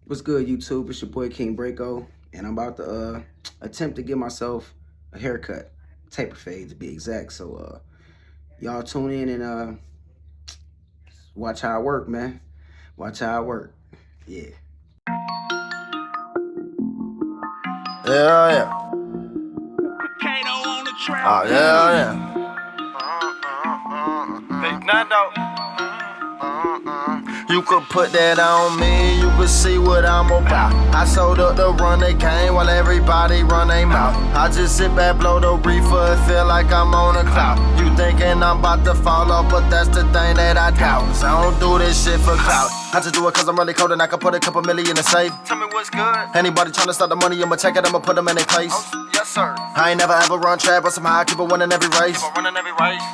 What's good, YouTube? It's your boy King Breako, and I'm about to attempt to give myself a haircut, taper fade to be exact. So y'all tune in and watch how I work, man. Watch how I work. Yeah. Yeah. Oh, yeah. Big Nando. You could put that on me, you could see what I'm about. I sold up the run they came while everybody run they mouth. I just sit back, blow the reefer, and feel like I'm on a cloud. You thinking I'm about to fall off, but that's the thing that I doubt. So I don't do this shit for clout. I just do it cause I'm really cold and I can put a couple million in the safe. Tell me what's good. Anybody tryna start the money, I'ma check it, I'ma put them in their place. Yes, sir. I ain't never ever run trap, but somehow I keep it winning every race.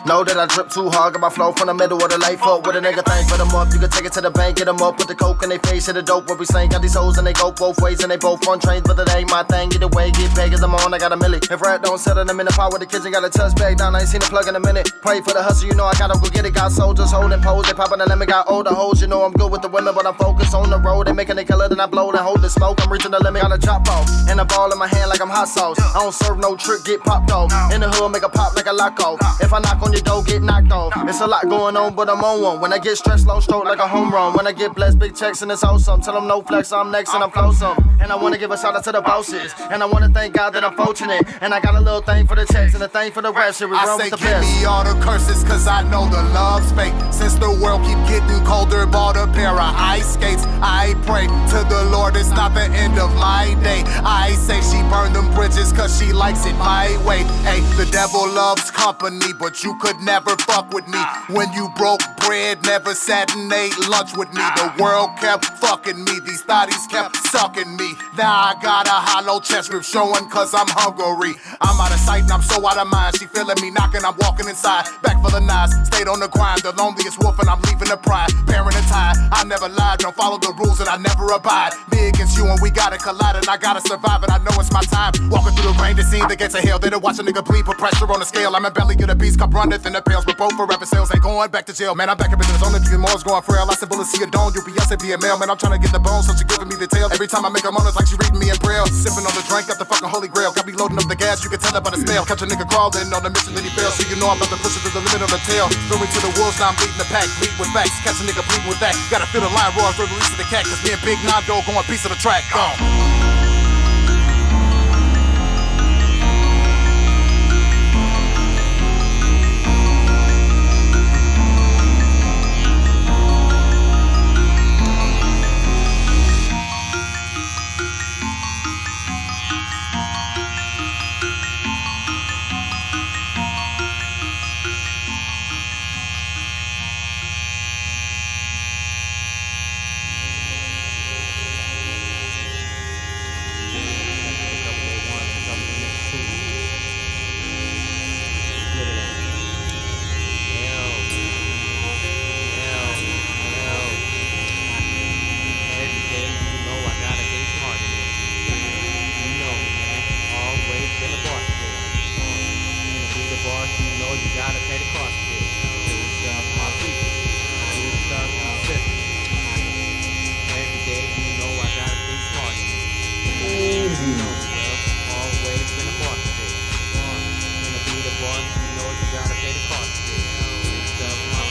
Know that I drip too hard, got my flow from the middle of the late. Fuck with a nigga thing, put them up. You can take it to the bank, get them up, put the coke in their face, hit the dope. What we saying, got these hoes and they go both ways, and they both on trains, but it ain't my thing. Either way, get paid cause I'm on, I got a milli. If rap don't settle them in the power, the kitchen got a touch back down. I ain't seen a plug in a minute. Pray for the hustle, you know I gotta go get it. Got soldiers holding pose, they poppin' the lemon. Got older hoes, you know I'm good with the women, but I'm focused on the road. They making it killer, then I blow and hold the smoke. I'm reaching the limit, got a chop off, and a ball in my hand like I'm hot sauce. I don't serve no trick, get popped off. In the hood, make a pop like a lock off. If I knock on your door, get knocked off. It's a lot going on, but I'm on one. When I get stressed, low stroke like a home run. When I get blessed, big checks and it's awesome. Tell them no flex, I'm next and I'm close up. And I wanna give a shout out to the bosses. And I wanna thank God that I'm fortunate. And I got a little thing for the checks and a thing for the rest. Shit, we run with the best. I say give me all the curses cause I know the love's fake. Since the world keep getting colder, bought a pair of ice skates. I pray to the Lord it's not the end of my day. I say she burned them bridges cause she likes it my way. Hey, the devil loves company, but you could never fuck with me. When you broke bread, never sat and ate lunch with me. The world kept fucking me, these thotties kept sucking me. Now I got a hollow chest rib showing cause I'm hungry. I'm out of sight and I'm so out of mind. She feeling me knocking, I'm walking inside. Back for the knives, stayed on the grind. The loneliest wolf and I'm leaving the pride. Bearing the tie, I never lied, don't follow the rules and I never abide. Me against you and we gotta collide and I gotta survive and I know it's my time. Walking through the rain to see the gates of hell. They don't watch a nigga bleed, put pressure on the scale. I'm a belly of the beast, cup runneth in the pails. But both forever sales ain't going back to jail. Man, I'm back up in the zone, if you more's going frail. I said bullets see a dome, UPS and be a mail. Man, I'm trying to get the bones, so she giving me the tail. Every time I make a moan, it's like she reading me in braille. Sipping on the drink, got the fucking holy grail. Got me loading up the gas, you can tell it by the smell. Catch a nigga crawling on the mission that he fails. So you know I'm about to push it to the limit of the tail. Going to the wolves, now I'm beating the pack. Bleed with facts, catch a nigga bleeding with that. Gotta feel the lion roar for the release of the cat. Cause me and Big Nando going piece of the track. Gone.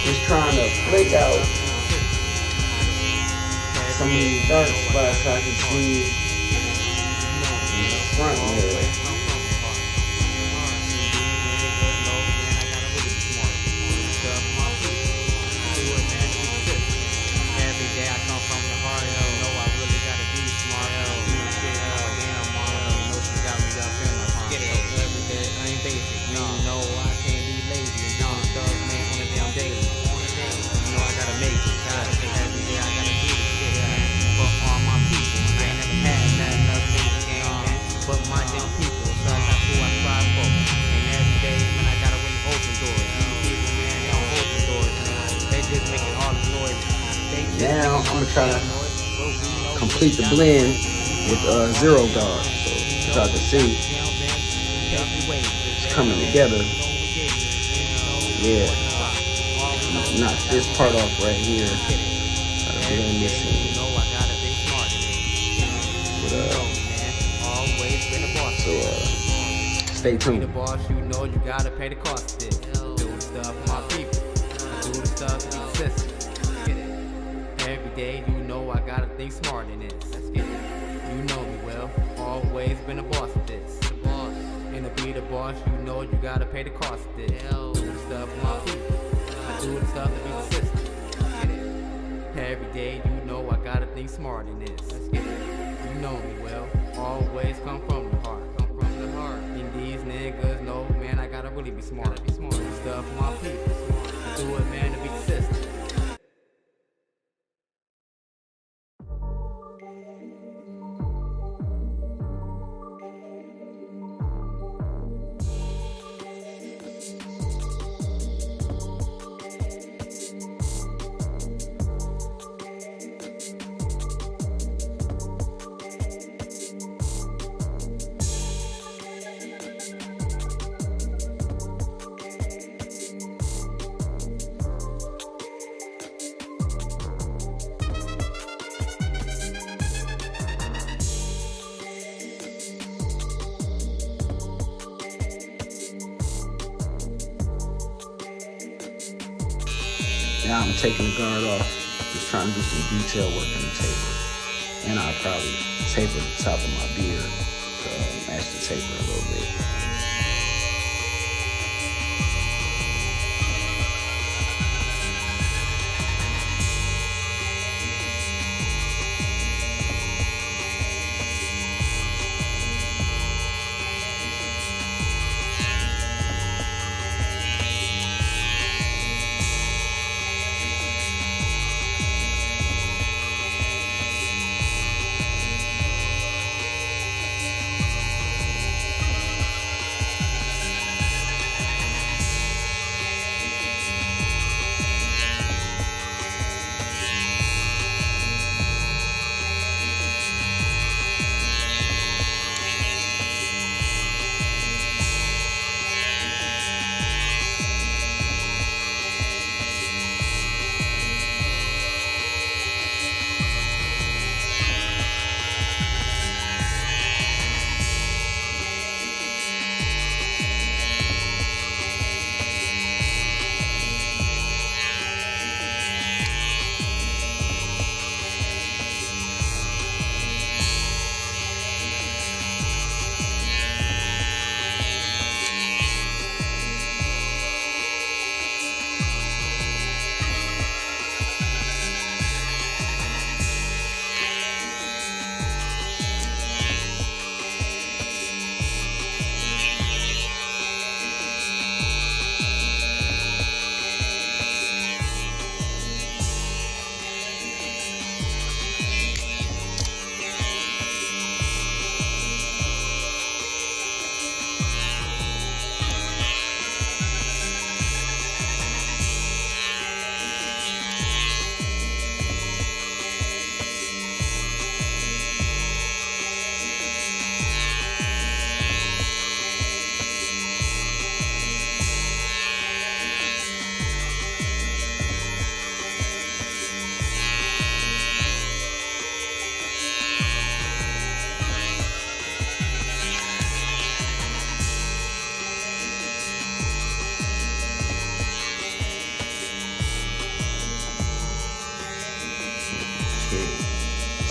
Just trying to flick out some of these dark spots I can see in the front here. Now I'm gonna try to complete the blend with zero guard. So as y'all can see, it's coming together. Yeah. Knock this part off right here. Try to blend this in. Stay Be the tuned. boss, you know you gotta pay the cost of this. Do the stuff for my people. I do the stuff to be consistent. Let's get it. Every day, you know I gotta think smarter than this. Let's get it. You know me well. Always been a boss of this. The boss. And to be the boss, you know you gotta pay the cost of this. Do the stuff for my people. I do the stuff to be consistent. Let's get it. Every day, you know I gotta think smarter than this. Let's get it. You know me well. Always come from the heart. Come from the heart. And these niggas know, man, I gotta really be smart. Be smart. Do stuff for my people. I do it, man, to be consistent. Now I'm taking the guard off, just trying to do some detail work on the taper. And I'll probably taper the top of my beard to match the taper a little bit.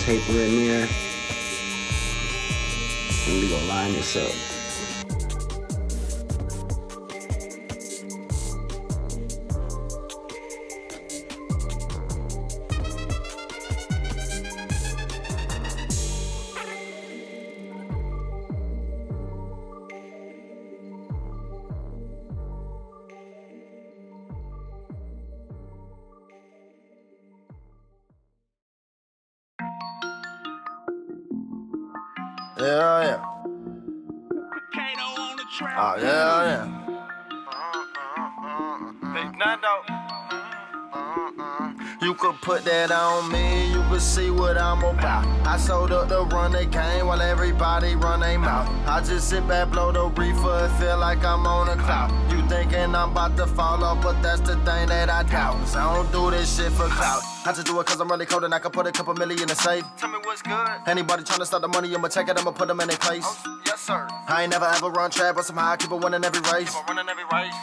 Taper in there. And we gonna line this up. Yeah, yeah. Oh, yeah, yeah. Big Nando. You could put that on me, you could see what I'm about. I sold up the run the game while everybody run their mouth. I just sit back, blow the reefer, and feel like I'm on a cloud. You thinking I'm about to fall off, but that's the thing that I doubt. 'Cause I don't do this shit for clout. I just do it 'cause I'm really cold and I can put a couple million in the safe. Tell me what's good. Anybody tryna start the money, I'ma take it, I'ma put them in their place. Yes, sir. sir. I ain't never ever run trap, but somehow I keep on winning every race.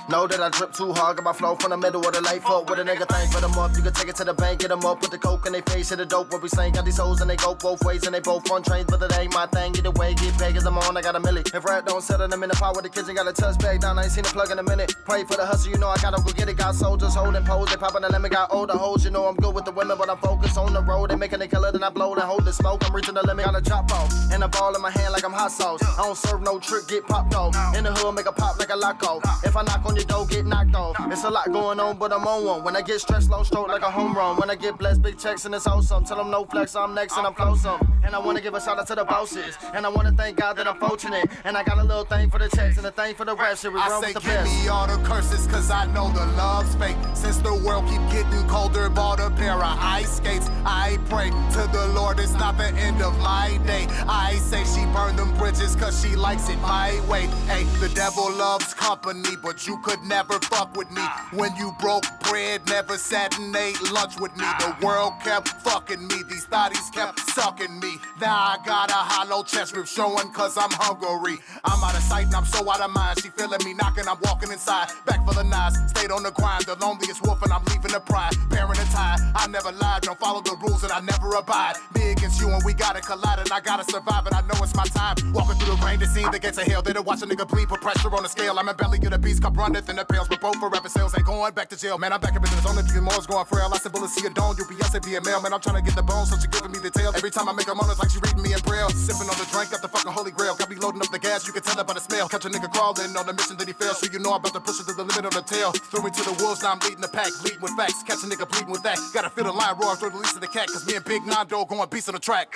Know that I drip too hard, got my flow from the middle of the late. Fuck with a nigga thing for them up. You can take it to the bank, get them up, put the coke in their face, hit the dope. What we saying, got these hoes and they go both ways, and they both run trains, but it ain't my thing. Get away, get paid, cause I'm on, I got a milli. If rap don't settle them in the power, the kitchen got a touch bag down, I ain't seen a plug in a minute. Pray for the hustle, you know I gotta go get it. Got soldiers holding pose, they popping the lemon, got older hoes, you know I'm good with the women, but I'm focused on the road. They making they color, then I blow, then hold the smoke. I'm reaching the limit, got a chop off, and a ball in my hand like I'm hot sauce. I don't serve no trick, get popped off. In the hood, make a pop like a lock off. If I knock on your door, get knocked off. It's a lot going on, but I'm on one. When I get stressed, long stroke like a home run. When I get blessed, big checks and it's awesome. Tell them no flex, I'm next and I'm close up. And I wanna give a shout out to the bosses. And I wanna thank God that I'm fortunate. And I got a little thing for the checks and a thing for the rest. It was I wrong say with the give best. me all the curses cause I know the love's fake. Since the world keep getting colder, bought a pair of ice skates. I pray to the Lord it's not the end of my day. I say she burned them bridges cause she likes it my way. Hey, the devil loves company, but you could never fuck with me. When you broke bread, never sat and ate lunch with me. The world kept fucking me, these thotties kept sucking me. Now I got a hollow chest rib showing cause I'm hungry. I'm out of sight and I'm so out of mind. She feeling me knocking, I'm walking inside. Back for the knives, stayed on the grind. The loneliest wolf and I'm leaving the pride. Bearing the tide, I never lied, don't follow the rules and I never abide. Me against you and we gotta collide and I gotta survive and I know it's my time. Walking through the rain to see the gates of hell. They don't watch a nigga bleed, put pressure on the scale. I'm in belly of the beast, cup runneth in the pails. But both forever sales ain't going back to jail. Man, I'm back in business, only if you more's going frail. I said, bullet, see a dawn, UPS and be a mail. Man, I'm trying to get the bones, so she giving me the tail. Every time I make a moan, it's like she reading me in braille. Sipping on the drink, got the fucking holy grail. Got me loading up the gas, you can tell it by the smell. Catch a nigga crawling on the mission that he failed. So you know I'm about to push it to the limit on the tail. Threw me to the wolves, now I'm leading the pack. Leading with facts, catch a nigga bleeding with that. Gotta feel the line roar, throw the least of the cat. Cause me and Big Nando going beast on the track.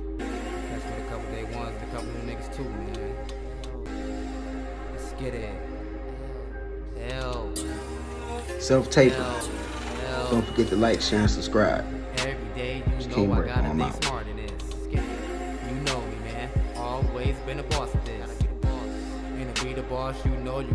Catch me a couple day ones and a couple new niggas too, man. Let's get it. L. Self-taper. L. Don't forget to like, share, and subscribe. Every day you King know I Break gotta on be out. smarter than this. Get it. You know me, man. Always been a boss at this. And to be the boss, you know you